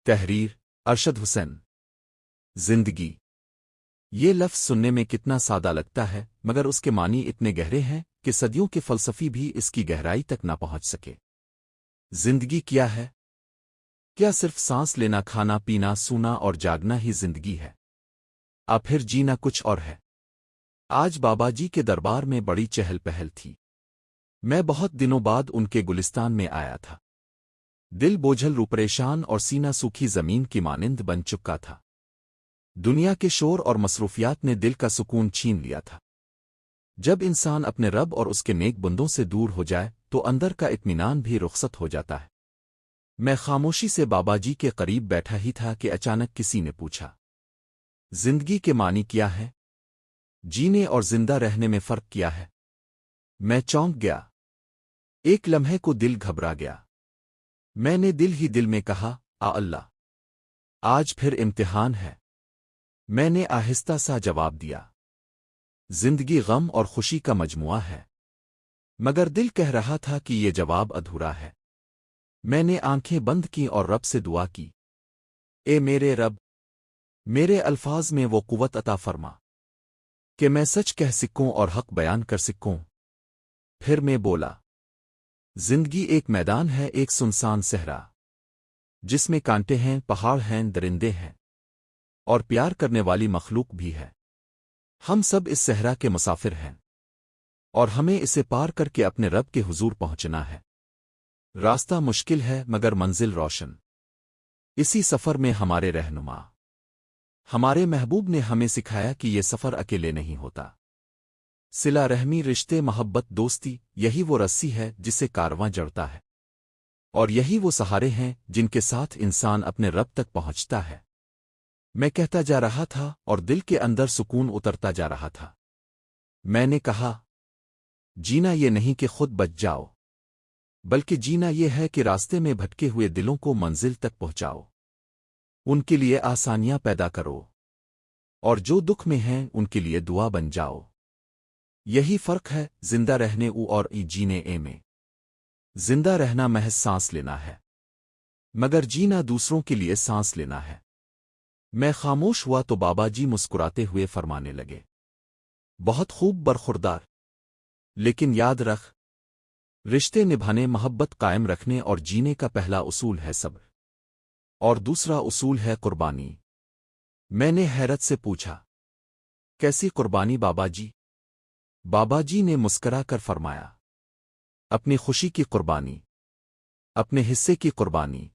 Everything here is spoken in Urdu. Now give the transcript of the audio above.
تحریر ارشد حسین۔ زندگی یہ لفظ سننے میں کتنا سادہ لگتا ہے، مگر اس کے معنی اتنے گہرے ہیں کہ صدیوں کے فلسفی بھی اس کی گہرائی تک نہ پہنچ سکے۔ زندگی کیا ہے؟ کیا صرف سانس لینا، کھانا پینا، سونا اور جاگنا ہی زندگی ہے؟ پھر جینا کچھ اور ہے۔ آج بابا جی کے دربار میں بڑی چہل پہل تھی۔ میں بہت دنوں بعد ان کے گلستان میں آیا تھا۔ دل بوجھل، روپریشان اور سینہ سوکھی زمین کی مانند بن چکا تھا۔ دنیا کے شور اور مصروفیات نے دل کا سکون چھین لیا تھا۔ جب انسان اپنے رب اور اس کے نیک بندوں سے دور ہو جائے تو اندر کا اطمینان بھی رخصت ہو جاتا ہے۔ میں خاموشی سے بابا جی کے قریب بیٹھا ہی تھا کہ اچانک کسی نے پوچھا، زندگی کے معنی کیا ہے؟ جینے اور زندہ رہنے میں فرق کیا ہے؟ میں چونک گیا۔ ایک لمحے کو دل گھبرا گیا۔ میں نے دل ہی دل میں کہا، اللہ، آج پھر امتحان ہے۔ میں نے آہستہ سا جواب دیا، زندگی غم اور خوشی کا مجموعہ ہے۔ مگر دل کہہ رہا تھا کہ یہ جواب ادھورا ہے۔ میں نے آنکھیں بند کی اور رب سے دعا کی، اے میرے رب، میرے الفاظ میں وہ قوت عطا فرما کہ میں سچ کہہ سکوں اور حق بیان کر سکوں۔ پھر میں بولا، زندگی ایک میدان ہے، ایک سنسان صحرا، جس میں کانٹے ہیں، پہاڑ ہیں، درندے ہیں اور پیار کرنے والی مخلوق بھی ہے۔ ہم سب اس صحرا کے مسافر ہیں اور ہمیں اسے پار کر کے اپنے رب کے حضور پہنچنا ہے۔ راستہ مشکل ہے مگر منزل روشن۔ اسی سفر میں ہمارے رہنما، ہمارے محبوب نے ہمیں سکھایا کہ یہ سفر اکیلے نہیں ہوتا۔ صلہ رحمی، رشتے، محبت، دوستی، یہی وہ رسی ہے جسے کارواں جڑتا ہے، اور یہی وہ سہارے ہیں جن کے ساتھ انسان اپنے رب تک پہنچتا ہے۔ میں کہتا جا رہا تھا اور دل کے اندر سکون اترتا جا رہا تھا۔ میں نے کہا، جینا یہ نہیں کہ خود بچ جاؤ، بلکہ جینا یہ ہے کہ راستے میں بھٹکے ہوئے دلوں کو منزل تک پہنچاؤ، ان کے لیے آسانیاں پیدا کرو، اور جو دکھ میں ہیں ان کے لیے دعا بن جاؤ۔ یہی فرق ہے زندہ رہنے اور جینے میں۔ زندہ رہنا محض سانس لینا ہے، مگر جینا دوسروں کے لیے سانس لینا ہے۔ میں خاموش ہوا تو بابا جی مسکراتے ہوئے فرمانے لگے، بہت خوب برخوردار، لیکن یاد رکھ، رشتے نبھانے، محبت قائم رکھنے اور جینے کا پہلا اصول ہے صبر، اور دوسرا اصول ہے قربانی۔ میں نے حیرت سے پوچھا، کیسی قربانی بابا جی؟ بابا جی نے مسکرا کر فرمایا، اپنی خوشی کی قربانی، اپنے حصے کی قربانی،